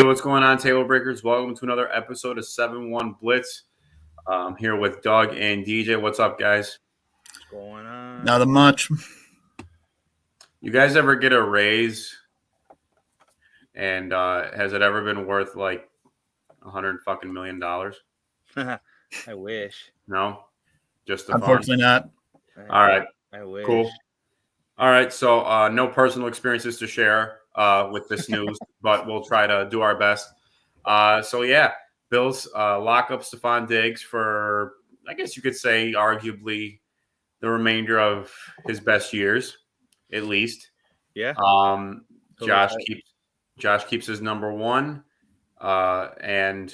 Hey, what's going on, Taylor Breakers? Welcome to another episode of 7-1 Blitz. I'm here with Doug and DJ. What's up, guys? What's going on? Not much. You guys ever get a raise? And has it ever been worth like $100 million? I wish. No, just the Unfortunately not. All right, I wish. cool. All right, so no personal experiences to share with this news, but we'll try to do our best. So yeah, Bills lock up Stephon Diggs for, I guess you could say, arguably the remainder of his best years, at least. Yeah. Josh keeps his number one, and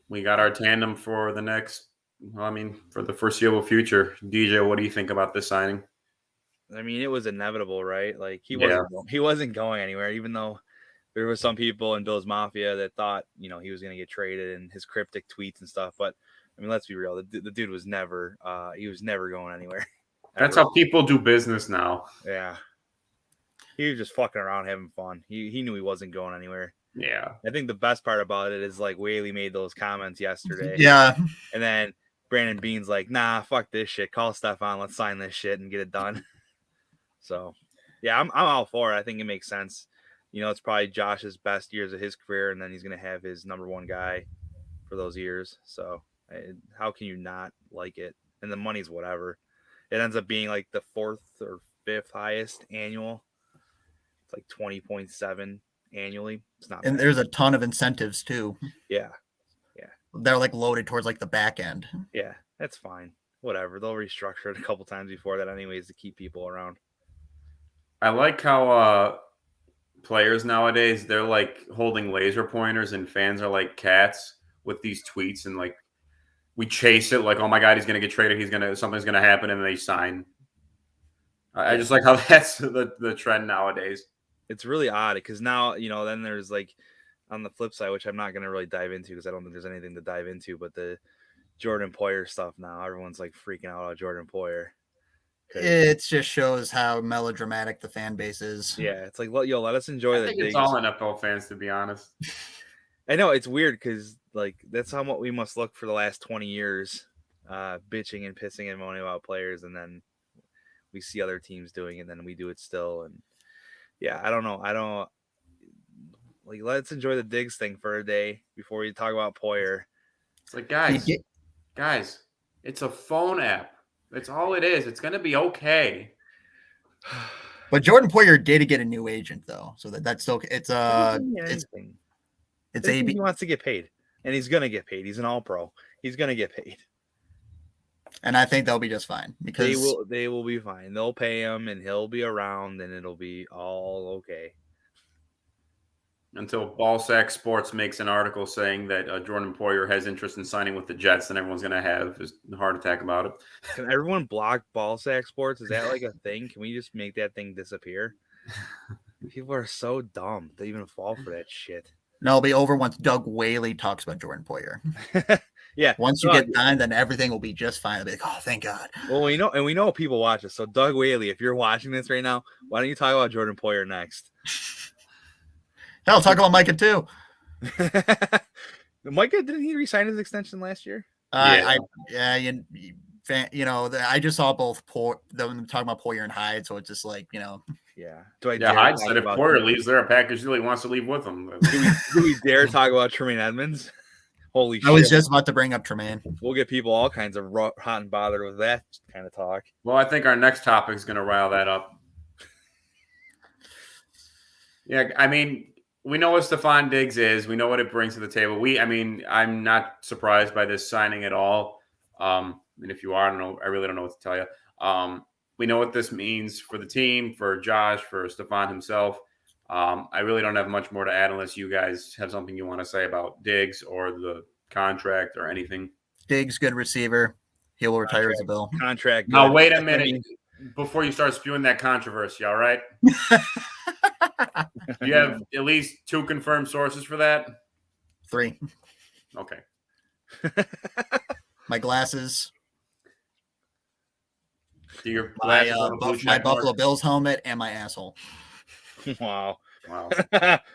we got our tandem for the next. For the foreseeable future. DJ, what do you think about this signing? I mean, it was inevitable, right? Like he wasn't going anywhere, even though there were some people in Bills Mafia that thought, he was going to get traded and his cryptic tweets and stuff. But I mean, let's be real. The dude was never going anywhere. That's how people do business now. Yeah. He was just fucking around having fun. He knew he wasn't going anywhere. Yeah. I think the best part about it is like Whaley made those comments yesterday. Yeah. And then Brandon Beane's like, nah, fuck this shit. Call Stephon. Let's sign this shit and get it done. So, yeah, I'm all for it. I think it makes sense. It's probably Josh's best years of his career, and then he's going to have his number one guy for those years. So, how can you not like it? And the money's whatever. It ends up being like the fourth or fifth highest annual. It's like 20.7 annually. It's not And bad. there's a ton of incentives too. Yeah. They're like loaded towards like the back end. Yeah, that's fine. Whatever. They'll restructure it a couple times before that anyways to keep people around. I like how players nowadays, they're like holding laser pointers and fans are like cats with these tweets, and like we chase it like, oh my God, he's going to get traded. Something's going to happen, and they sign. I just like how that's the trend nowadays. It's really odd because now, then there's like on the flip side, which I'm not going to really dive into because I don't think there's anything to dive into, but the Jordan Poyer stuff now, everyone's like freaking out about Jordan Poyer. It just shows how melodramatic the fan base is. Yeah, it's like, let us enjoy I think it's all NFL fans, to be honest. I know it's weird because like that's how we must look for the last 20 years, bitching and pissing and moaning about players, and then we see other teams doing it, and then we do it still. And yeah, I don't know. Like, let's enjoy the Diggs thing for a day before we talk about Poyer. It's like, guys, it's a phone app. That's all it is. It's going to be okay. But Jordan Poyer did get a new agent though, so that's still it's AB. He wants to get paid, and he's going to get paid. He's an All-Pro. He's going to get paid, and I think they'll be just fine because they will be fine. They'll pay him, and he'll be around, and it'll be all okay. Until Ballsack Sports makes an article saying that Jordan Poyer has interest in signing with the Jets, and everyone's going to have a heart attack about it. Can everyone block Ballsack Sports? Is that like a thing? Can we just make that thing disappear? People are so dumb to even fall for that shit. No, it'll be over once Doug Whaley talks about Jordan Poyer. Yeah. Once you get done, then everything will be just fine. It'll be like, oh, thank God. Well, we know people watch us. So Doug Whaley, if you're watching this right now, why don't you talk about Jordan Poyer next? Hell, talk about Micah too. Micah, didn't he resign his extension last year? I just saw both them talking about Poyer and Hyde, so it's just like, Yeah. Hyde said if Poyer leaves there, a package really wants to leave with him. Do we dare talk about Tremaine Edmonds? Holy shit. I was just about to bring up Tremaine. We'll get people all kinds of hot and bothered with that kind of talk. Well, I think our next topic is going to rile that up. Yeah, I mean, we know what Stephon Diggs is. We know what it brings to the table. I'm not surprised by this signing at all. And if you are, I really don't know what to tell you. We know what this means for the team, for Josh, for Stephon himself. I really don't have much more to add unless you guys have something you want to say about Diggs or the contract or anything. Diggs, good receiver. He will retire as a Bill. Contract. Now, wait a minute before you start spewing that controversy, all right? You have at least 2 confirmed sources for that? 3. Okay. My glasses. My Buffalo Bills helmet and my asshole. Wow. Wow.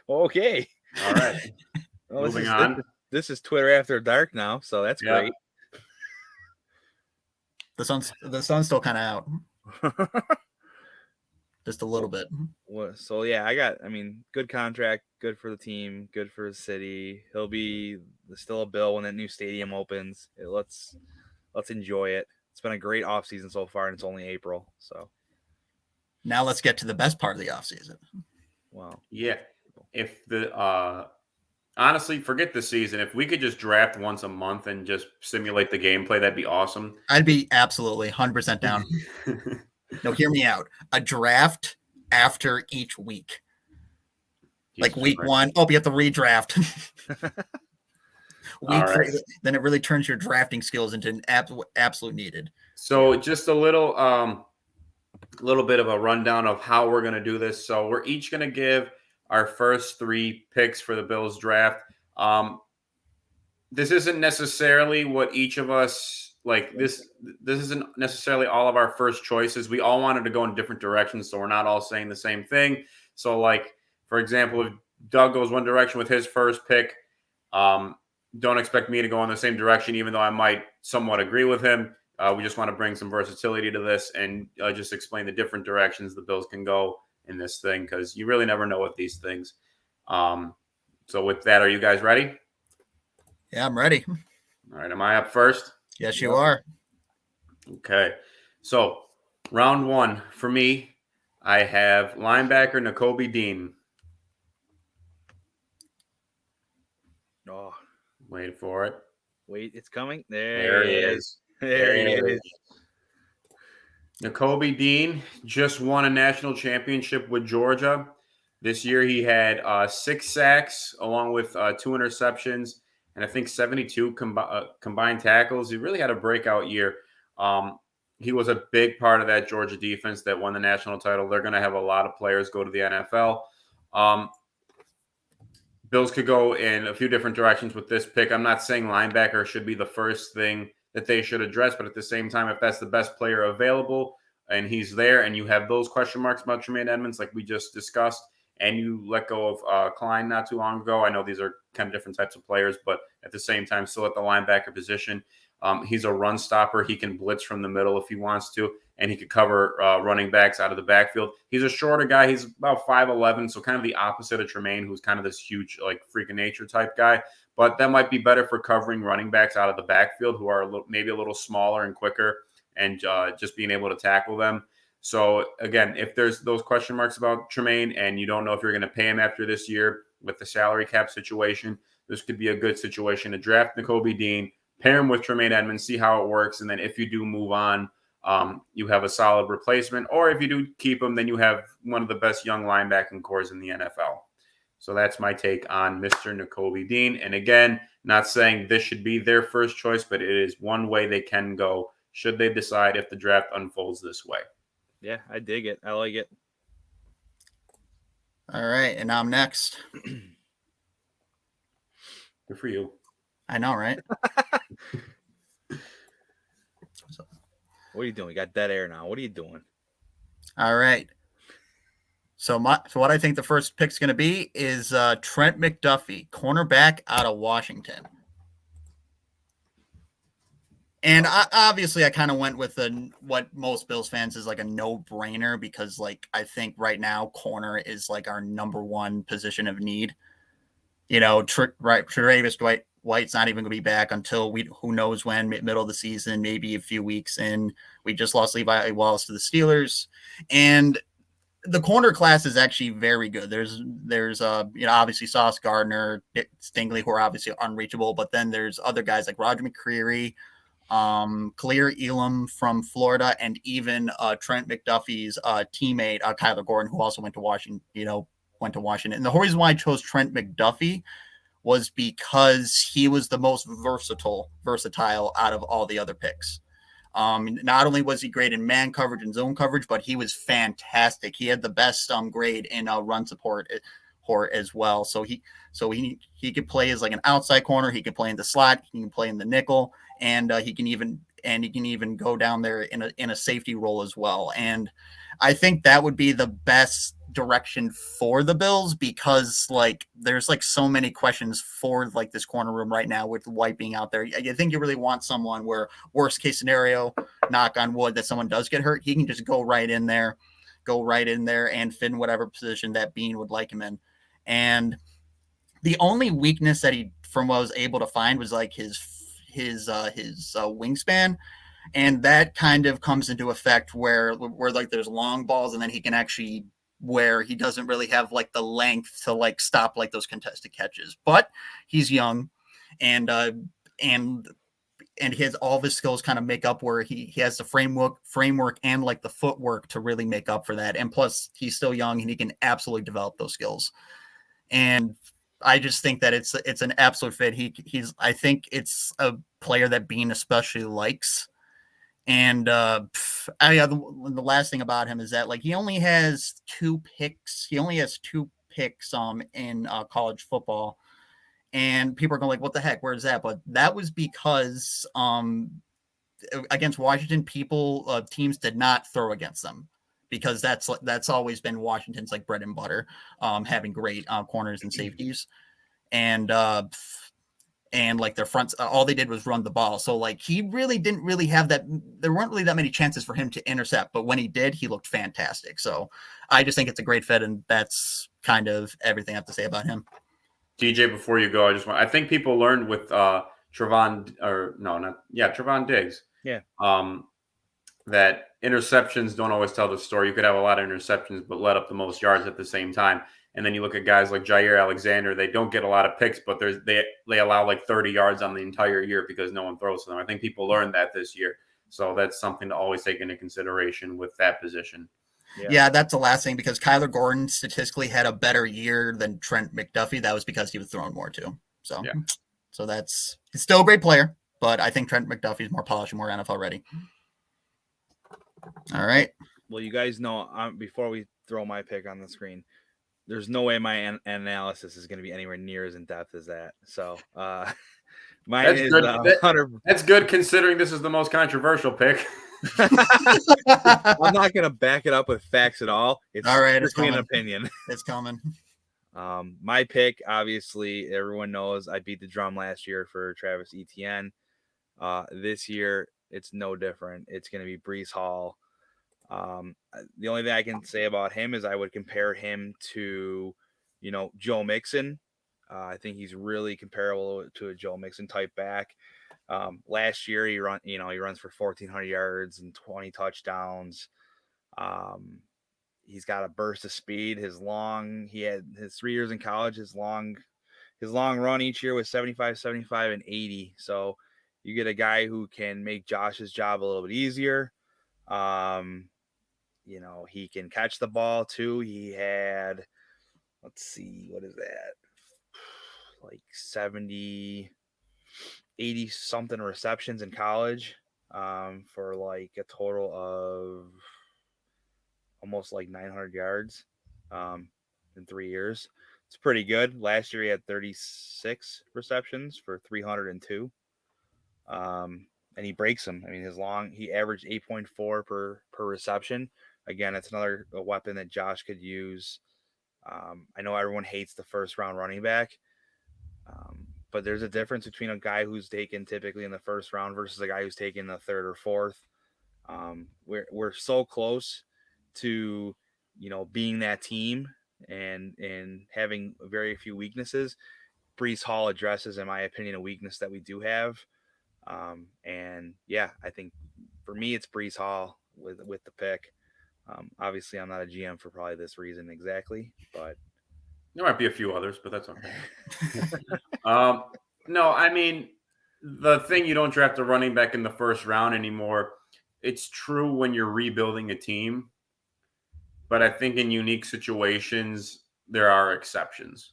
Okay. All right. Well, Moving on. This is Twitter After Dark now, so that's great. The sun's still kind of out. Just a little bit. So yeah, I mean, good contract, good for the team, good for the city. He'll be still a Bill when that new stadium opens. Let's enjoy it. It's been a great offseason so far, and it's only April. So now let's get to the best part of the offseason. Wow. Yeah. If the honestly, forget the season. If we could just draft once a month and just simulate the gameplay, that'd be awesome. I'd be absolutely 100% down. No, hear me out. A draft after each week. Like week 1, you have to redraft. Week 3, then it really turns your drafting skills into an absolute needed. So just a little bit of a rundown of how we're going to do this. So we're each going to give our first 3 picks for the Bills draft. This isn't necessarily what each of us like. This isn't necessarily all of our first choices. We all wanted to go in different directions, so we're not all saying the same thing. So, like for example, if Doug goes one direction with his first pick, don't expect me to go in the same direction, even though I might somewhat agree with him. We just want to bring some versatility to this and just explain the different directions the Bills can go in this thing, because you really never know with these things. So with that, are you guys ready? Yeah, I'm ready. All right. Am I up first? Yes, you are. Okay. So round 1 for me, I have linebacker Nicolby Dean. Oh, wait for it. Wait, it's coming. There he is. There he is. Nicolby Dean just won a national championship with Georgia. This year he had 6 sacks along with 2 interceptions and I think 72 combined tackles. He really had a breakout year. He was a big part of that Georgia defense that won the national title. They're going to have a lot of players go to the NFL. Bills could go in a few different directions with this pick. I'm not saying linebacker should be the first thing that they should address, but at the same time, if that's the best player available and he's there and you have those question marks about Tremaine Edmonds like we just discussed, and you let go of Klein not too long ago, I know these are kind of different types of players, but at the same time, still at the linebacker position. He's a run stopper. He can blitz from the middle if he wants to, and he could cover running backs out of the backfield. He's a shorter guy. He's about 5'11", so kind of the opposite of Tremaine, who's kind of this huge, like, freak of nature type guy. But that might be better for covering running backs out of the backfield who are maybe a little smaller and quicker and just being able to tackle them. So, again, if there's those question marks about Tremaine and you don't know if you're going to pay him after this year with the salary cap situation, this could be a good situation to draft Nicolby Dean, pair him with Tremaine Edmonds, see how it works, and then if you do move on, you have a solid replacement. Or if you do keep him, then you have one of the best young linebacking cores in the NFL. So that's my take on Mr. Nicolby Dean. And again, not saying this should be their first choice, but it is one way they can go should they decide if the draft unfolds this way. Yeah, I dig it. I like it. All right, and I'm next. Good for you. I know, right? What are you doing? You got dead air now. What are you doing? All right. So what I think the first pick's going to be is Trent McDuffie, cornerback out of Washington. And obviously, I kind of went with what most Bills fans is like a no-brainer because, like, I think right now corner is like our number 1 position of need. You know, Tre'Davious White's not even going to be back until who knows when, middle of the season, maybe a few weeks in. We just lost Levi Wallace to the Steelers, and the corner class is actually very good. There's obviously Sauce Gardner, Stingley, who are obviously unreachable, but then there's other guys like Roger McCreary, Khalil Elam from Florida, and even Trent McDuffie's teammate Kyler Gordon, who also went to Washington. And the reason why I chose Trent McDuffie was because he was the most versatile out of all the other picks. Not only was he great in man coverage and zone coverage, but he was fantastic. He had the best grade in run support as well. So he could play as like an outside corner. He could play in the slot. He can play in the nickel, and he can even go down there in a safety role as well. And I think that would be the best direction for the Bills because like there's like so many questions for like this corner room right now with White being out there. I think you really want someone where worst case scenario, knock on wood, that someone does get hurt, he can just go right in there and fit in whatever position that Bean would like him in. And the only weakness that he, from what I was able to find, was like his wingspan. And that kind of comes into effect where like there's long balls and then he can actually, where he doesn't really have like the length to like stop like those contested catches, but he's young and he has all of his skills kind of make up where he has the framework and like the footwork to really make up for that. And plus he's still young and he can absolutely develop those skills. And I just think that it's an absolute fit. I think it's a player that Bean especially likes. And the last thing about him is that like he only has 2 picks. He only has 2 picks in college football. And people are going like, what the heck? Where's that? But that was because against Washington, teams did not throw against them because that's always been Washington's like bread and butter, having great corners and safeties. And like their fronts, all they did was run the ball. So like he really didn't really have that. There weren't really that many chances for him to intercept, but when he did, he looked fantastic. So I just think it's a great fit, and that's kind of everything I have to say about him. DJ, before you go, I think people learned with Trevon Diggs. Yeah. That interceptions don't always tell the story. You could have a lot of interceptions, but let up the most yards at the same time. And then you look at guys like Jair Alexander, they don't get a lot of picks, but they allow like 30 yards on the entire year because no one throws to them. I think people learned that this year. So that's something to always take into consideration with that position. Yeah, that's the last thing, because Kyler Gordon statistically had a better year than Trent McDuffie. That was because he was throwing more too. So, yeah. So he's still a great player, but I think Trent McDuffie is more polished and more NFL ready. All right. Well, you guys know, before we throw my pick on the screen, there's no way my analysis is going to be anywhere near as in depth as that. So, mine is good. That's good considering this is the most controversial pick. I'm not going to back it up with facts at all. It's all right. It's an opinion. It's coming. My pick, obviously, everyone knows I beat the drum last year for Travis Etienne. This year, it's no different. It's going to be Breece Hall. The only thing I can say about him is I would compare him to, Joe Mixon. I think he's really comparable to a Joe Mixon type back. Last year he runs for 1,400 yards and 20 touchdowns. He's got a burst of speed. He had his 3 years in college. His long run each year was 75, 75, and 80. So you get a guy who can make Josh's job a little bit easier. He can catch the ball too. He had, let's see, what is that? Like 70, 80 something receptions in college, for like a total of almost like 900 yards, in 3 years. It's pretty good. Last year he had 36 receptions for 302. And he breaks them. I mean, he averaged 8.4 per reception. Again, it's another weapon that Josh could use. I know everyone hates the first round running back, but there's a difference between a guy who's taken typically in the first round versus a guy who's taken the third or fourth. We're so close to, being that team and having very few weaknesses. Breece Hall addresses, in my opinion, a weakness that we do have. And yeah, I think for me, it's Breece Hall with the pick. Obviously I'm not a GM for probably this reason exactly, but there might be a few others, but that's okay. No, I mean, the thing, you don't draft a running back in the first round anymore. It's true when you're rebuilding a team, but I think in unique situations, there are exceptions.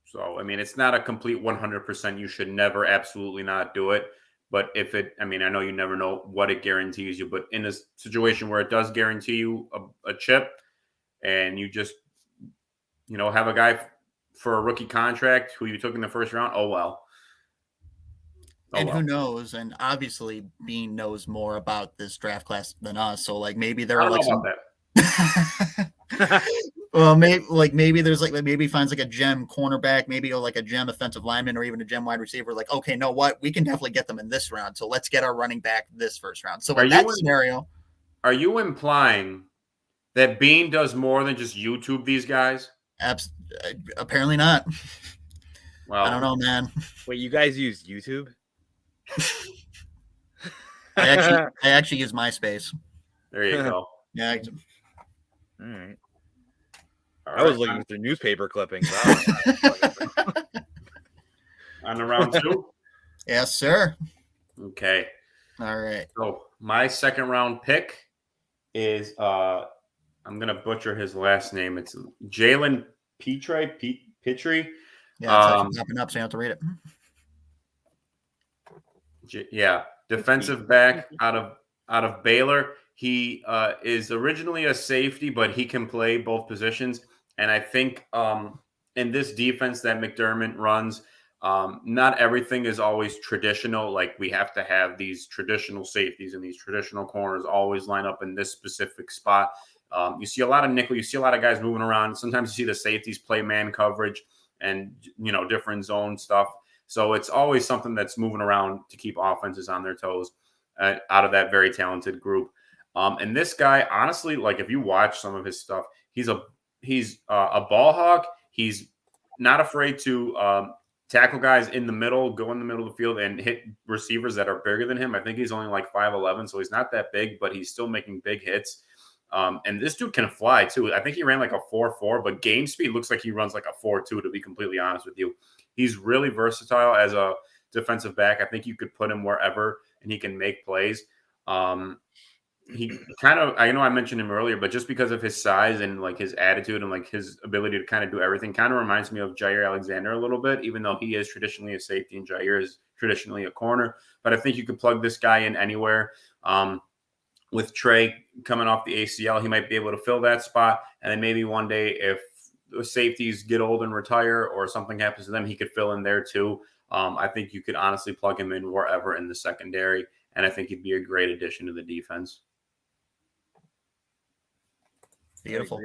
So, I mean, it's not a complete 100%. You should never absolutely not do it. But I know you never know what it guarantees you, but in a situation where it does guarantee you a chip and you just, have a guy for a rookie contract who you took in the first round, oh, well. Who knows? And obviously Bean knows more about this draft class than us. So like maybe there are like some... Well, maybe there's maybe he finds like a gem cornerback, maybe like a gem offensive lineman, or even a gem wide receiver. Like, okay, know what? We can definitely get them in this round. So let's get our running back this first round. So in that scenario, are you implying that Bean does more than just YouTube these guys? Apparently not. Well, I don't know, man. Wait, you guys use YouTube? I actually use MySpace. There you go. Yeah. All right. All I was looking through newspaper clippings. On the round 2? Yes, sir. Okay. All right. So my second round pick is I'm gonna butcher his last name. It's Jalen Pitre. Yeah, it's popping up, so you have to read it. Yeah, defensive back out of Baylor. He is originally a safety, but he can play both positions. And I think in this defense that McDermott runs, not everything is always traditional. Like we have to have these traditional safeties and these traditional corners always line up in this specific spot. You see a lot of nickel. You see a lot of guys moving around. Sometimes you see the safeties play man coverage and different zone stuff. So it's always something that's moving around to keep offenses on their toes out of that very talented group. And this guy, honestly, like if you watch some of his stuff, he's a ball hawk. He's not afraid to tackle guys in the middle, go in the middle of the field and hit receivers that are bigger than him. I think he's only like 5'11", so he's not that big, but he's still making big hits. And this dude can fly too. I think he ran like a 4.4, but game speed looks like he runs like a 4.2, to be completely honest with you. He's really versatile as a defensive back. I think you could put him wherever and he can make plays. He kind of, I know I mentioned him earlier, but just because of his size and like his attitude and like his ability to kind of do everything kind of reminds me of Jair Alexander a little bit, even though he is traditionally a safety and Jair is traditionally a corner. But I think you could plug this guy in anywhere. With Trey coming off the ACL, he might be able to fill that spot. And then maybe one day if the safeties get old and retire or something happens to them, he could fill in there too. I think you could honestly plug him in wherever in the secondary. And I think he'd be a great addition to the defense. Beautiful.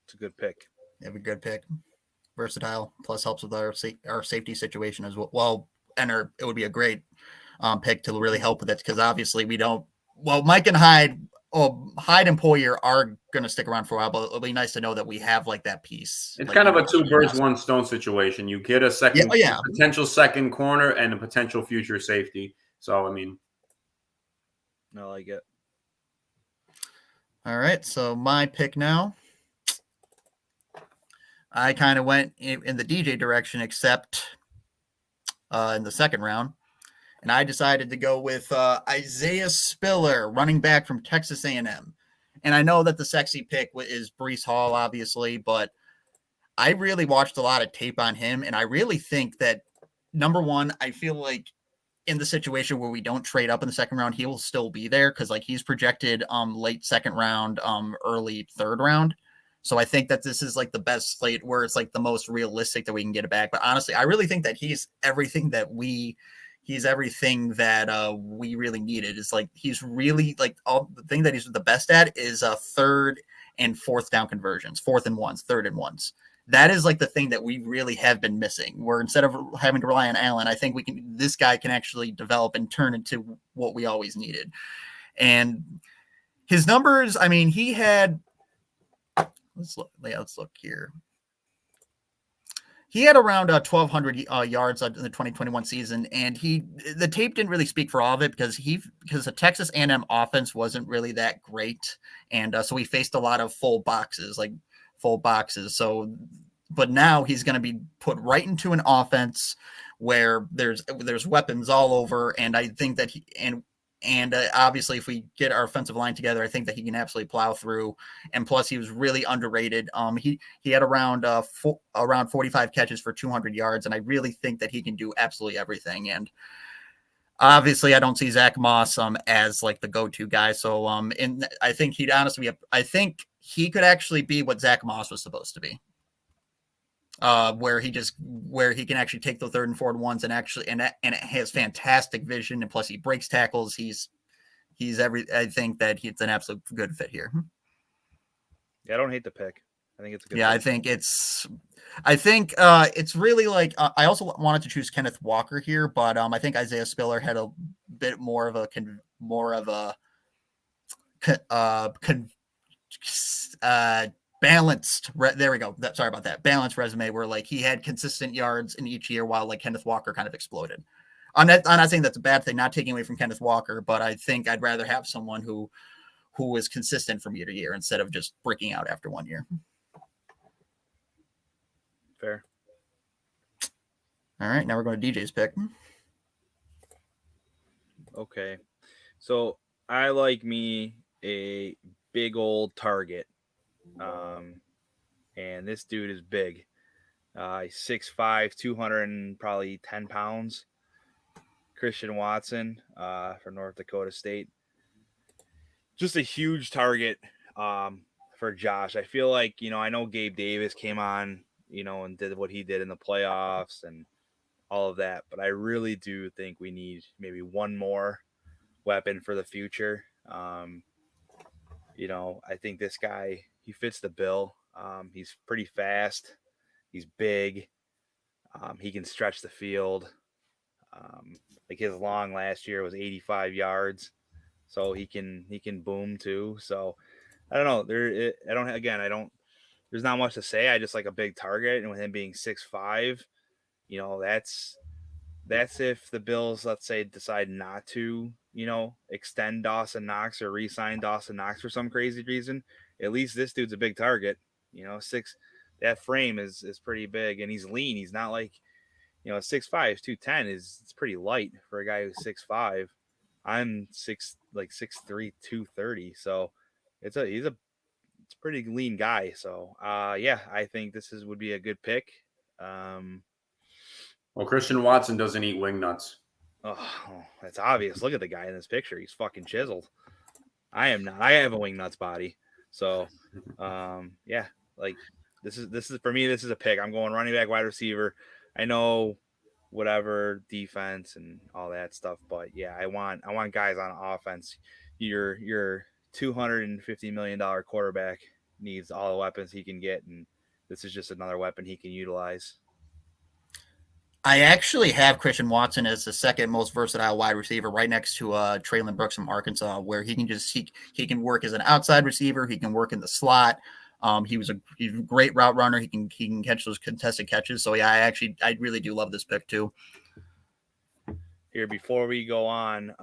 It's a good pick. Yeah, a good pick. Versatile, plus helps with our safety situation as well. Well, and it would be a great pick to really help with it because obviously we don't. Well, Mike and Hyde and Poyer are going to stick around for a while, but it'll be nice to know that we have like that piece. It's like, kind of a 2 birds, 1 stone situation. You get a potential second corner and a potential future safety. So, I mean, I like it. All right, so my pick now. I kind of went in the DJ direction, except in the second round. And I decided to go with Isaiah Spiller, running back from Texas A&M. And I know that the sexy pick is Breece Hall, obviously, but I really watched a lot of tape on him. And I really think that, number one, I feel like in the situation where we don't trade up in the second round, he will still be there because like he's projected late second round, early third round. So I think that this is like the best slate where it's like the most realistic that we can get it back. But honestly, I really think that he's everything that we really needed. It's like he's really like all the thing that he's the best at is third and fourth down conversions, fourth and ones, third and ones. That is like the thing that we really have been missing, where instead of having to rely on Allen, I think this guy can actually develop and turn into what we always needed. And his numbers, I mean, he had, let's look here. He had around 1,200 yards in the 2021 season, and the tape didn't really speak for all of it because the Texas A&M offense wasn't really that great, and so he faced a lot of full boxes. So, but now he's going to be put right into an offense where there's weapons all over, and I think that obviously if we get our offensive line together, I think that he can absolutely plow through. And plus he was really underrated. He had around 45 catches for 200 yards. And I really think that he can do absolutely everything. And obviously I don't see Zach Moss as like the go-to guy. So I think he'd honestly I think he could actually be what Zach Moss was supposed to be. Where he can actually take the third and fourth ones and it has fantastic vision, and plus he breaks tackles. I think that he's an absolute good fit here. Yeah, I don't hate the pick. I think it's a good Yeah, pick. I think it's really like I also wanted to choose Kenneth Walker here, but I think Isaiah Spiller had a bit more of a balanced. There we go. Sorry about that. Balanced resume where like he had consistent yards in each year, while like Kenneth Walker kind of exploded. I'm not saying that's a bad thing, not taking away from Kenneth Walker, but I think I'd rather have someone who is consistent from year to year instead of just breaking out after 1 year. Fair. All right, now we're going to DJ's pick. Okay. So I like me a big old target. And this dude is big. 6'5", 200 and probably 10 pounds. Christian Watson from North Dakota State. Just a huge target for Josh. I feel like, I know Gabe Davis came on, and did what he did in the playoffs and all of that, but I really do think we need maybe one more weapon for the future. I think this guy, he fits the bill. He's pretty fast. He's big. He can stretch the field. Like his long last year was 85 yards, so he can boom too. So I don't know. I don't. There's not much to say. I just like a big target, and with him being 6'5", that's if the Bills, let's say, decide not to, extend Dawson Knox or re-sign Dawson Knox for some crazy reason. At least this dude's a big target. That frame is pretty big, and he's lean. He's not like, 6'5", 210 it's pretty light for a guy who's 6'5". I'm 6'3", 230. So he's a pretty lean guy. So yeah, I think would be a good pick. Well, Christian Watson doesn't eat wing nuts. Oh, that's obvious. Look at the guy in this picture. He's fucking chiseled. I am not. I have a wing nuts body. So yeah, like this is for me, this is a pick. I'm going running back, wide receiver. I know whatever defense and all that stuff, but yeah, I want guys on offense. Your $250 million quarterback needs all the weapons he can get, and this is just another weapon he can utilize. I actually have Christian Watson as the second most versatile wide receiver, right next to Traylon Brooks from Arkansas, where he can he can work as an outside receiver. He can work in the slot. He's a great route runner. He can catch those contested catches. So yeah, I really do love this pick too. Here, before we go on,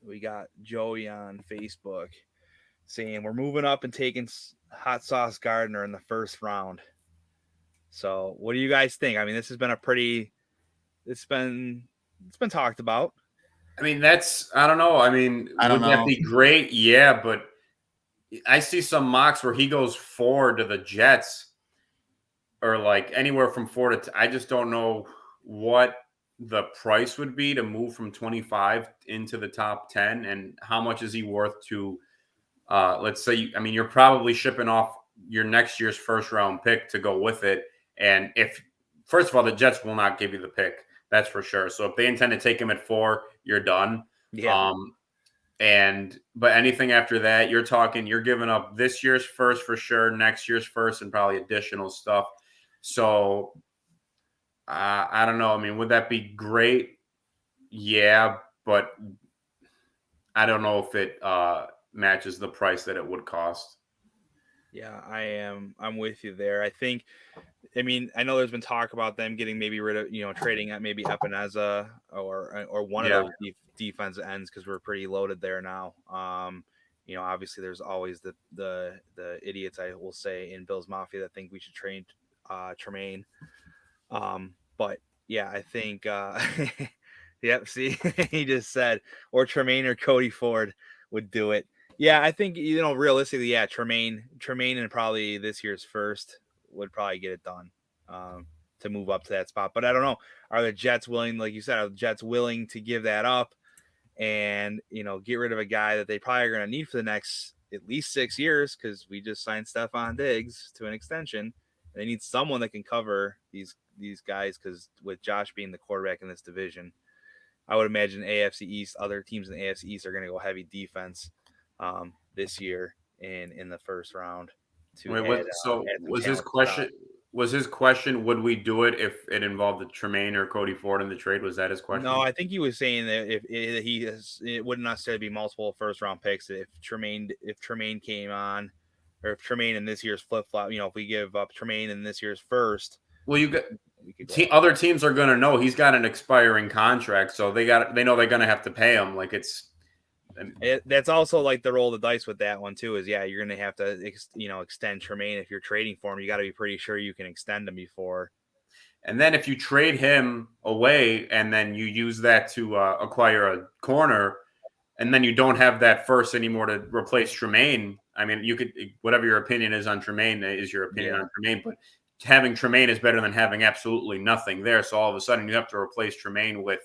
we got Joey on Facebook saying we're moving up and taking Hot Sauce Gardner in the first round. So what do you guys think? I mean, this has been it's been talked about. I mean, I don't know. I mean, would that be great? Yeah, but I see some mocks where he goes 4 to the Jets, or like anywhere from 4 to I just don't know what the price would be to move from 25 into the top 10, and how much is he worth to let's say, I mean, you're probably shipping off your next year's first round pick to go with it. And if, first of all, the Jets will not give you the pick, that's for sure. So if they intend to take him at 4, you're done. Yeah. But anything after that, you're giving up this year's first for sure, next year's first, and probably additional stuff. So I don't know. I mean, would that be great? Yeah, but I don't know if it matches the price that it would cost. Yeah, I'm with you there. I mean, I know there's been talk about them getting maybe rid of, trading at maybe Epineza or one of those defensive ends, because we're pretty loaded there now. Obviously there's always the idiots, I will say, in Bills Mafia that think we should trade Tremaine. But yeah, I think yep, see, he just said, or Tremaine or Cody Ford would do it. Yeah, I think, realistically, yeah, Tremaine and probably this year's first would probably get it done to move up to that spot. But I don't know. Are the Jets willing, like you said, are the Jets willing to give that up and, get rid of a guy that they probably are going to need for the next at least 6 years, because we just signed Stephon Diggs to an extension. They need someone that can cover these guys, because with Josh being the quarterback in this division, I would imagine AFC East, other teams in the AFC East are going to go heavy defense this year in the first round. to Wait, add, so add some was his talent. question? Was his question, would we do it if it involved the Tremaine or Cody Ford in the trade? Was that his question? No, I think he was saying that it wouldn't necessarily be multiple first round picks if Tremaine came on, or if Tremaine in this year's flip flop. If we give up Tremaine in this year's first, Well, you got we could go other teams are going to know he's got an expiring contract, so they know they're going to have to pay him. Like that's also like the roll of the dice with that one too. Is you're going to have to extend Tremaine if you're trading for him. You got to be pretty sure you can extend him before. And then if you trade him away and then you use that to acquire a corner, and then you don't have that first anymore to replace Tremaine. I mean, you could, whatever your opinion is on Tremaine is your opinion on Tremaine, but having Tremaine is better than having absolutely nothing there. So all of a sudden you have to replace Tremaine with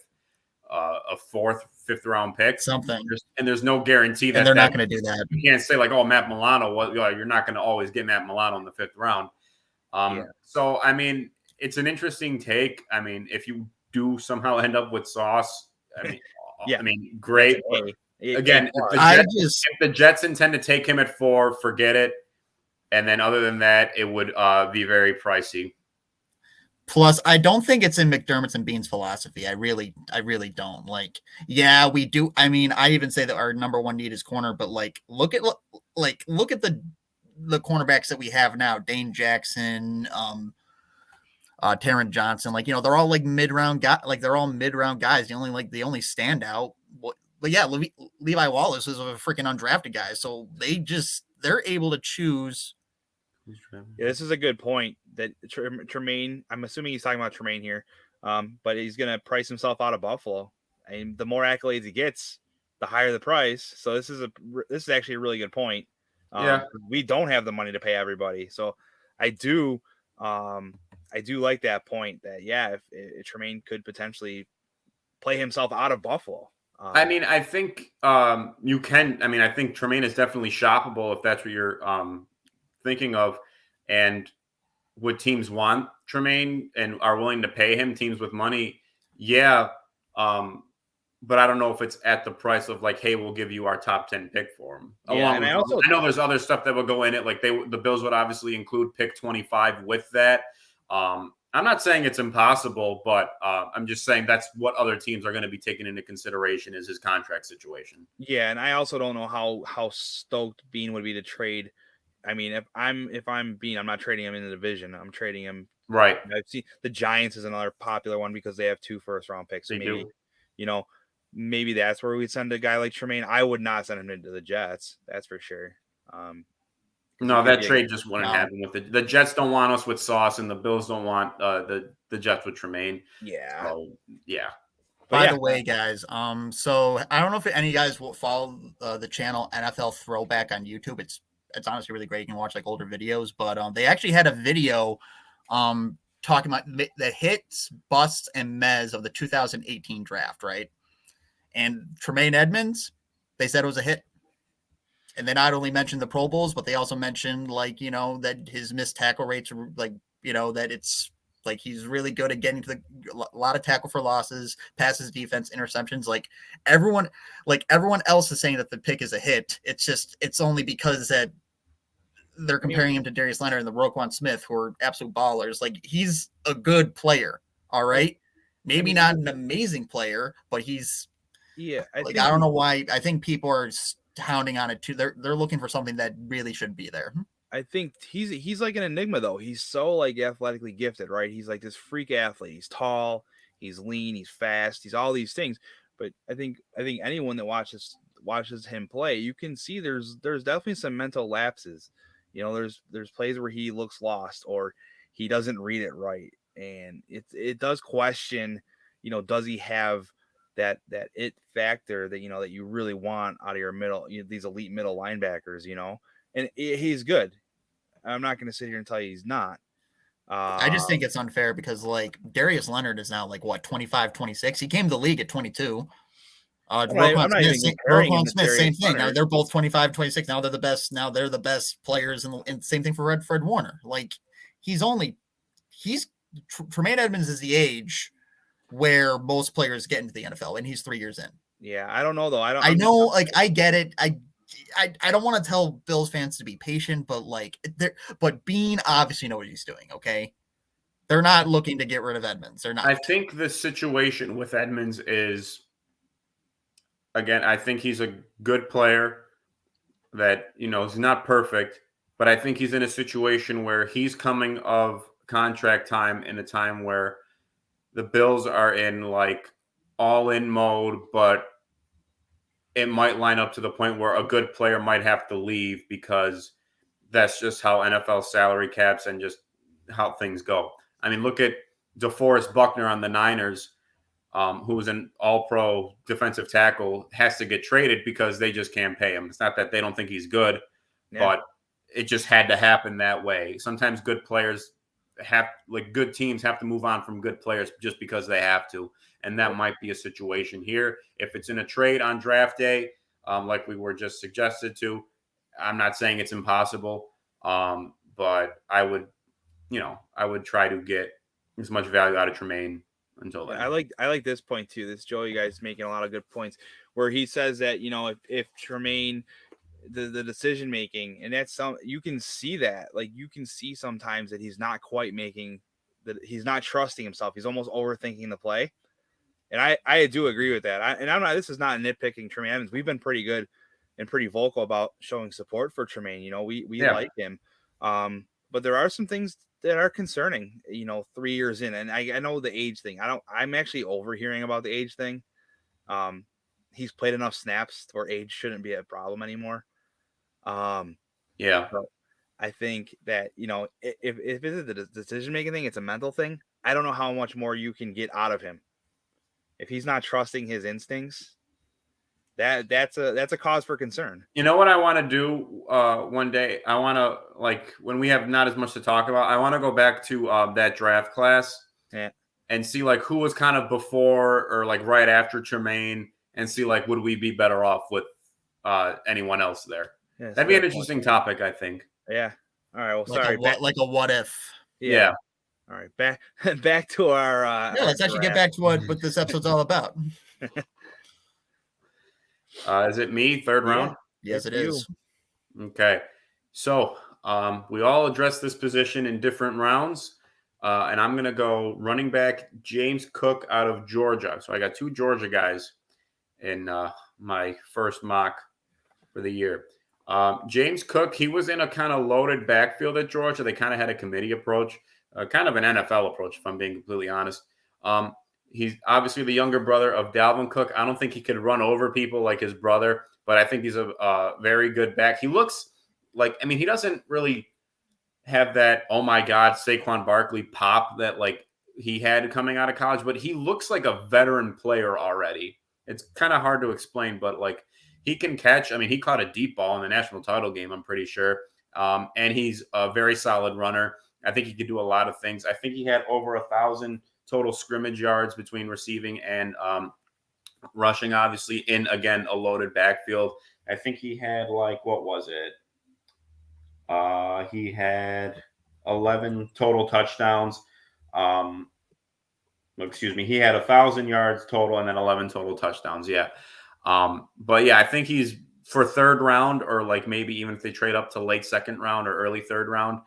a fourth, fifth round pick. Something. And there's no guarantee that they're not going to do that. You can't say like, oh, Matt Milano, you're not going to always get Matt Milano in the fifth round. So, I mean, it's an interesting take. I mean, if you do somehow end up with Sauce, I mean, great. Again, if the Jets intend to take him at 4, forget it. And then other than that, it would be very pricey. Plus, I don't think it's in McDermott's and Bean's philosophy. I really don't. Like, yeah, we do. I mean, I even say that our number one need is corner, but look at the cornerbacks that we have now: Dane Jackson, Taron Johnson. They're all like mid-round guys. Like they're all mid-round guys. The only standout. But yeah, Levi Wallace is a freaking undrafted guy. So they're able to choose. Yeah, this is a good point that Tremaine, I'm assuming he's talking about Tremaine here, but he's going to price himself out of Buffalo. And the more accolades he gets, the higher the price. So this is actually a really good point. We don't have the money to pay everybody. So I do like that point that, if Tremaine could potentially play himself out of Buffalo. I mean, I think you can. I mean, I think Tremaine is definitely shoppable if that's what you're thinking of. And would teams want Tremaine and are willing to pay him? Teams with money, yeah. But I don't know if it's at the price of like, hey, we'll give you our top 10 pick for him. Yeah, and I know there's other stuff that will go in it. Like the Bills would obviously include pick 25 with that. I'm not saying it's impossible, but I'm just saying that's what other teams are going to be taking into consideration is his contract situation. Yeah, and I also don't know how stoked Bean would be to trade. I mean, if I'm Bean, I'm not trading him in the division. I'm trading him. Right. I've seen the Giants is another popular one because they have 2 first-round picks. They do. Maybe that's where we'd send a guy like Tremaine. I would not send him into the Jets. That's for sure. No, that trade just wouldn't happen with the Jets. Don't want us with Sauce, and the Bills don't want the Jets with Tremaine. Yeah. So, yeah. By the way, guys, so I don't know if any of you guys will follow the channel NFL Throwback on YouTube. It's honestly really great. You can watch like older videos, but they actually had a video talking about the hits, busts, and mez of the 2018 draft, right? And Tremaine Edmonds, they said it was a hit. And they not only mentioned the Pro Bowls, but they also mentioned that his missed tackle rates are that it's like he's really good at getting to a lot of tackle for losses, passes, defense, interceptions. Like everyone else is saying that the pick is a hit. It's only because that they're comparing him to Darius Leonard and the Roquan Smith, who are absolute ballers. Like he's a good player. All right. Maybe not an amazing player, but he's I don't know why. I think people are hounding on it too. They're looking for something that really shouldn't be there. I think he's like an enigma though. He's so like athletically gifted, right? He's like this freak athlete. He's tall, he's lean, he's fast, he's all these things. But I think anyone that watches him play, you can see there's definitely some mental lapses. There's plays where he looks lost or he doesn't read it right, and it does question. Does he have that it factor that that you really want out of your middle, these elite middle linebackers, and he's good. I'm not going to sit here and tell you he's not. I just think it's unfair because like Darius Leonard is now like what 25, 26. He came to the league at 22. Roquan Smith, same thing. Now they're both 25, 26. Now they're the best. Now they're the best players, and same thing for Fred Warner. Like Tremaine Edmonds is the age where most players get into the NFL, and he's 3 years in. Yeah, I don't know though. I know, like I get it. I don't want to tell Bills fans to be patient, but but Bean obviously knows what he's doing. Okay, they're not looking to get rid of Edmonds. They're not. I think the situation with Edmonds is, again, I think he's a good player that, he's not perfect, but I think he's in a situation where he's coming of contract time in a time where the Bills are in all in mode, but it might line up to the point where a good player might have to leave because that's just how NFL salary caps and just how things go. I mean, look at DeForest Buckner on the Niners, who was an all-pro defensive tackle, has to get traded because they just can't pay him. It's not that they don't think he's good, but it just had to happen that way. Sometimes good players good teams have to move on from good players just because they have to. And that might be a situation here. If it's in a trade on draft day, like we were just suggested to, I'm not saying it's impossible, but I would try to get as much value out of Tremaine until then. I like this point too. This Joey guy's making a lot of good points where he says that, if Tremaine, the decision making, and that's you can see that, you can see sometimes that he's not quite that he's not trusting himself. He's almost overthinking the play. And I do agree with that. This is not nitpicking Tremaine Edmonds. We've been pretty good and pretty vocal about showing support for Tremaine. We like him. But there are some things that are concerning, 3 years in. And I know the age thing. I'm actually overhearing about the age thing. He's played enough snaps where age shouldn't be a problem anymore. So I think that, if it's the decision-making thing, it's a mental thing. I don't know how much more you can get out of him. If he's not trusting his instincts, that's a cause for concern. You know what I want to do one day? I want to, when we have not as much to talk about, I want to go back to that draft class and see who was kind of before or right after Tremaine, and see would we be better off with anyone else there? Yeah, that'd be an interesting topic, I think. Yeah. All right. Well, sorry. Like a what if? Yeah. All right. Back to our. Let's actually get back to what this episode's all about. Is it me? Third round? Yes, it is. Okay. So we all addressed this position in different rounds. And I'm going to go running back James Cook out of Georgia. So I got 2 Georgia guys in my first mock for the year. James Cook, he was in a kind of loaded backfield at Georgia. They kind of had a committee approach, kind of an NFL approach, if I'm being completely honest. He's obviously the younger brother of Dalvin Cook. I don't think he could run over people like his brother, but I think he's a very good back. He looks he doesn't really have that, oh my God, Saquon Barkley pop that he had coming out of college, but he looks like a veteran player already. It's kind of hard to explain, but he can catch. I mean, he caught a deep ball in the national title game, I'm pretty sure. And he's a very solid runner. I think he could do a lot of things. I think he had over 1,000 total scrimmage yards between receiving and rushing, obviously, in, again, a loaded backfield. I think he had what was it? He had 11 total touchdowns. He had 1,000 yards total and then 11 total touchdowns. Yeah. But yeah, I think he's for third round, or maybe even if they trade up to late second round or early third round,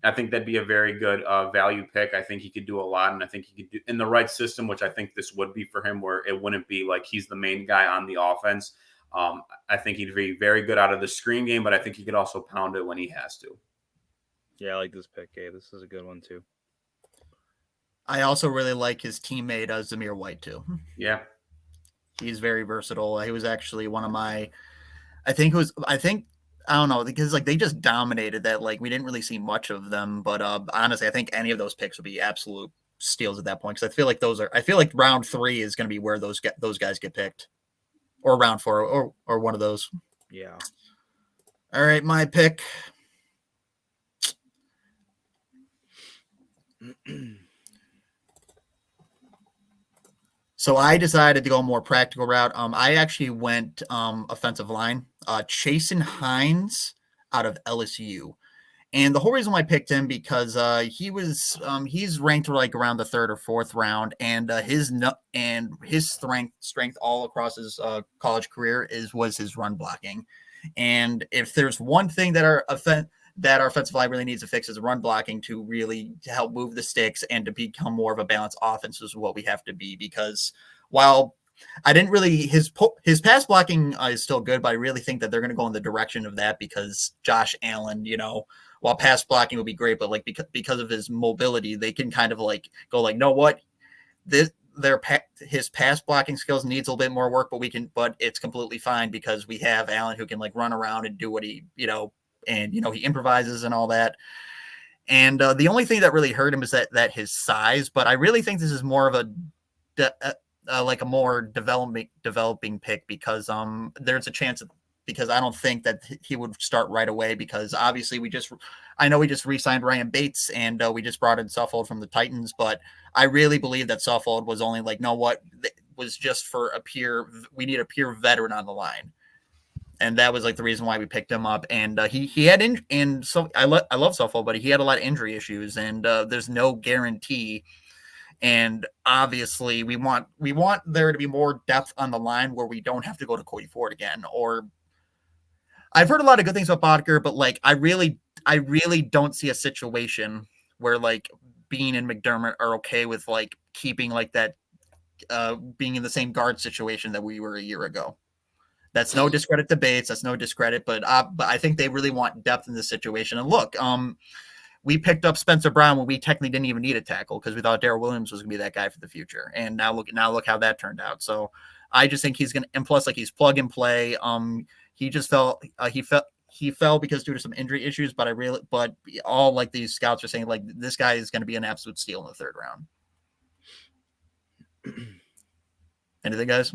I think that'd be a very good value pick. I think he could do a lot, and I think he could do in the right system, which I think this would be for him, where it wouldn't be he's the main guy on the offense. I think he'd be very good out of the screen game, but I think he could also pound it when he has to. Yeah, I like this pick, Gabe. This is a good one, too. I also really like his teammate, Zamir White, too. Yeah. He's very versatile. He was actually one of my, I don't know, because they just dominated that. We didn't really see much of them, but honestly, I think any of those picks would be absolute steals at that point. Because I feel like round 3 is going to be where those guys get picked, or round 4, or one of those. Yeah. All right, my pick. So I decided to go a more practical route. I actually went offensive line. Chasen Heinz out of LSU. And the whole reason why I picked him because he's ranked around the 3rd or 4th round, and his strength all across his college career was his run blocking. And if there's one thing that our offensive line really needs to fix is run blocking to help move the sticks and to become more of a balanced offense is what we have to be. Because while I didn't really his pass blocking is still good, but I really think that they're going to go in the direction of that because Josh Allen, while pass blocking will be great, but like because of his mobility, they can kind of like go like, no, what his pass blocking skills needs a little bit more work, but it's completely fine because we have Allen who can like run around and do what he he improvises and all that. And the only thing that really hurt him is that his size, but I really think this is more of a more developing pick because there's a chance because I don't think that he would start right away because obviously we just re-signed Ryan Bates and we just brought in Suffolk from the Titans, but I really believe that Suffolk was only like, was just for we need a pure veteran on the line. And that was like the reason why we picked him up. And he had and so I love Suffolk, but he had a lot of injury issues and there's no guarantee. And obviously we want there to be more depth on the line where we don't have to go to Cody Ford again. Or I've heard a lot of good things about Bodker, but like I really don't see a situation where like Bean and McDermott are okay with like keeping like that being in the same guard situation that we were a year ago. That's no discredit to Bates. That's no discredit, but I think they really want depth in this situation. And look, we picked up Spencer Brown when we technically didn't even need a tackle because we thought Darrell Williams was going to be that guy for the future. And now look how that turned out. So I just think he's going to, and plus like he's plug and play. He just he fell because due to some injury issues, but all like these scouts are saying like this guy is going to be an absolute steal in the third round. Anything, guys?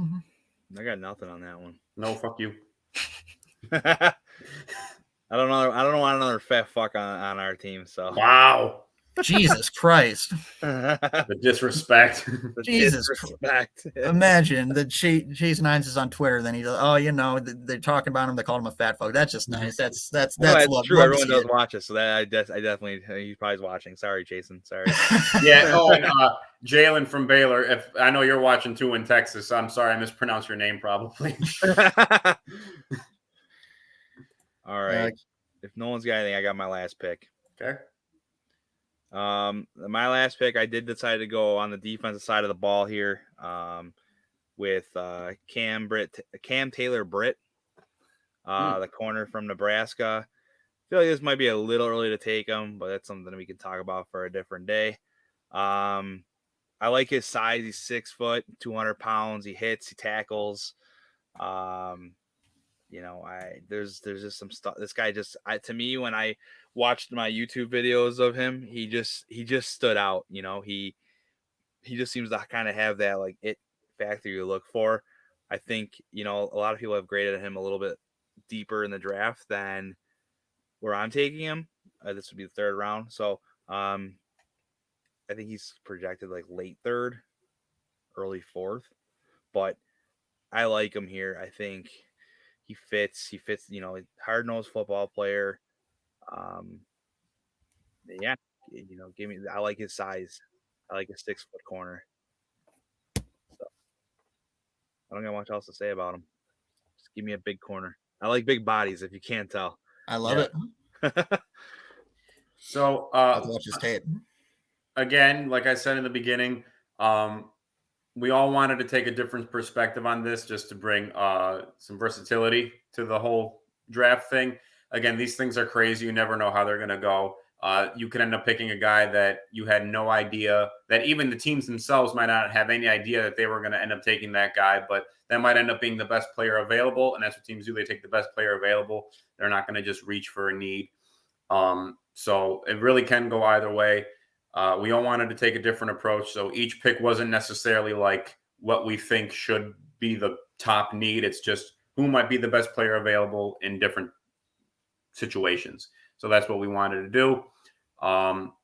I got nothing on that one. No, fuck you. I don't want another fat fuck on our team. So wow, Jesus Christ, the disrespect. Disrespect. Imagine that Chasen Heinz is on Twitter. Then he's they're talking about him. They called him a fat fuck. That's just nice. That's true. Everyone does watch it, so that I definitely he's probably watching. Sorry, Chasen. Sorry. Yeah. Oh, and Jalen from Baylor. If I know you're watching too in Texas, I'm sorry I mispronounced your name probably. All right. If no one's got anything, I got my last pick. Okay. My last pick, I did decide to go on the defensive side of the ball here, with Cam Taylor Britt, the corner from Nebraska. I feel like this might be a little early to take him, but that's something we can talk about for a different day. I like his size. He's 6 foot, 200 pounds. He hits, he tackles. There's just some stuff. This guy to me, when I watched my YouTube videos of him, he just stood out. He just seems to kind of have that like it factor you look for. I think, a lot of people have graded him a little bit deeper in the draft than where I'm taking him. This would be the third round. So, I think he's projected like late third, early fourth, but I like him here. I think he fits, hard-nosed football player. I like his size. I like his 6 foot corner. So I don't got much else to say about him. Just give me a big corner. I like big bodies, if you can't tell. I love it. So I'll watch his tape. Again, like I said in the beginning, we all wanted to take a different perspective on this just to bring some versatility to the whole draft thing. Again, these things are crazy. You never know how they're going to go. You could end up picking a guy that you had no idea, that even the teams themselves might not have any idea that they were going to end up taking that guy, but that might end up being the best player available. And that's what teams do. They take the best player available. They're not going to just reach for a need. So it really can go either way. We all wanted to take a different approach. So each pick wasn't necessarily like what we think should be the top need. It's just who might be the best player available in different situations. So that's what we wanted to do.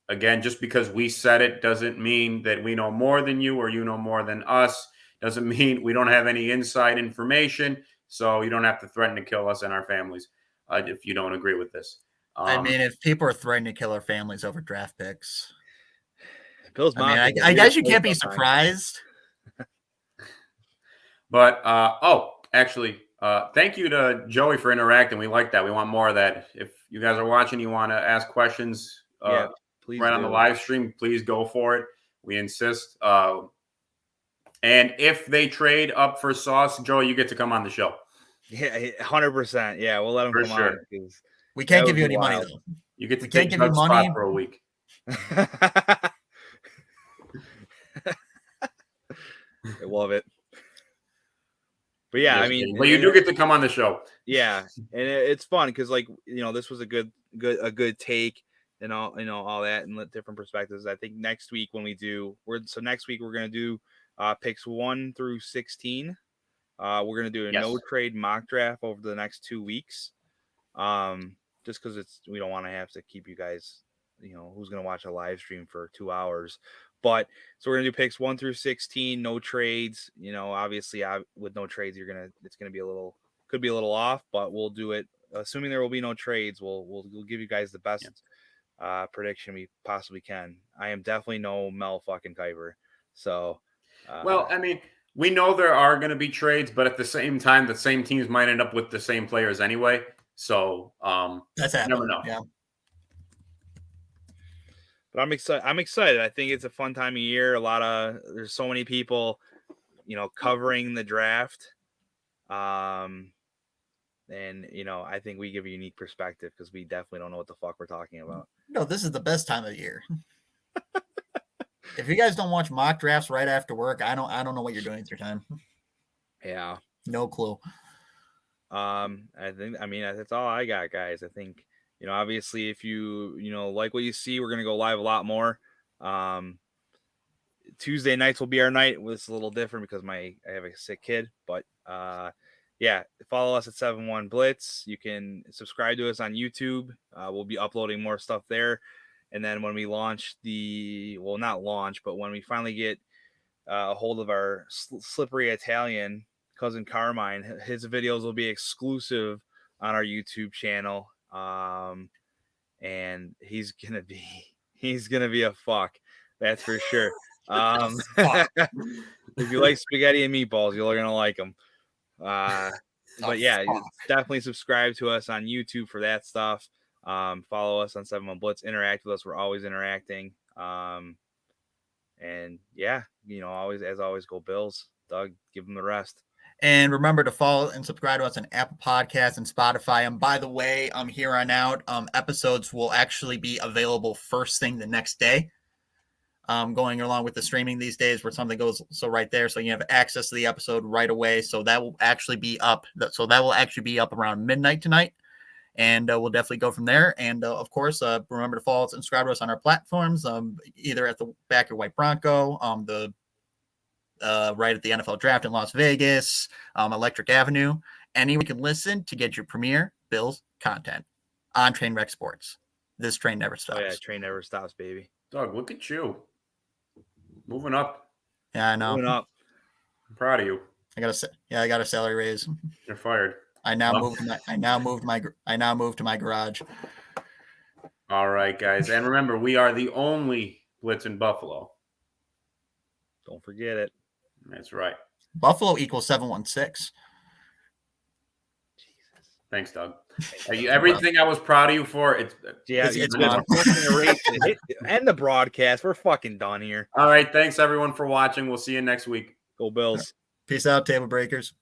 Again, just because we said it doesn't mean that we know more than you or you know more than us. Doesn't mean we don't have any inside information. So you don't have to threaten to kill us and our families if you don't agree with this. If people are threatening to kill our families over draft picks, I guess you can't be surprised. But actually, Thank you to Joey for interacting. We like that. We want more of that. If you guys are watching, you want to ask questions please right on the live stream, please go for it. We insist. And if they trade up for Sauce, Joey, you get to come on the show. Yeah, 100%. Yeah, we'll let him come on. We can't give you any money, though. You get to take Doug's spot for a week. I love it. But yeah, yes, I mean, but you do get to come on the show. Yeah, and it's fun because, like, this was a good take and all that and different perspectives. I think next week when next week we're gonna do picks 1 through 16. We're gonna do a no trade mock draft over the next 2 weeks. Just because we don't want to have to keep you guys, who's gonna watch a live stream for 2 hours. But so we're gonna do picks 1 through 16, no trades. Obviously, with no trades, it's gonna be could be a little off, but we'll do it. Assuming there will be no trades, we'll give you guys the best prediction we possibly can. I am definitely no Mel fucking Kiper. So, well, I mean, we know there are going to be trades, but at the same time, the same teams might end up with the same players anyway. So that's happening. Never know. Yeah. But I'm excited. I think it's a fun time of year. There's so many people, covering the draft. And I think we give a unique perspective because we definitely don't know what the fuck we're talking about. No, this is the best time of the year. If you guys don't watch mock drafts right after work, I don't know what you're doing with your time. Yeah. No clue. That's all I got, guys. I think, obviously if you, like what you see, we're going to go live a lot more. Tuesday nights will be our night. It's a little different because I have a sick kid, but, follow us at 71 Blitz. You can subscribe to us on YouTube. We'll be uploading more stuff there. And then when we launch not launch, but when we finally get a hold of our slippery Italian cousin Carmine, his videos will be exclusive on our YouTube channel. And he's gonna be a fuck. That's for sure. If you like spaghetti and meatballs, you're gonna like them. But yeah, definitely subscribe to us on YouTube for that stuff. Follow us on 71 Blitz. Interact with us. We're always interacting. And yeah, always, go Bills. Doug, give them the rest. And remember to follow and subscribe to us on Apple Podcasts and Spotify. And by the way, here on out, episodes will actually be available first thing the next day. Going along with the streaming these days where something goes so right there. So you have access to the episode right away. So that will actually be up. So that will actually be up around midnight tonight. And we'll definitely go from there. And of course, remember to follow us and subscribe to us on our platforms, either at the Back Your White Bronco, right at the NFL Draft in Las Vegas, Electric Avenue. Anywhere you can listen to get your premier Bills content on Trainwreck Sports. This train never stops. Oh yeah, train never stops, baby. Doug, look at you. Moving up. Yeah, I know. Moving up. I'm proud of you. I got a salary raise. You're fired. I now moved to my garage. All right, guys. And remember, we are the only Blitz in Buffalo. Don't forget it. That's right. Buffalo equals 716. Jesus. Thanks, Doug. Everything I was proud of you for, it's end the broadcast. We're fucking done here. All right. Thanks, everyone, for watching. We'll see you next week. Go Bills. Peace out, table breakers.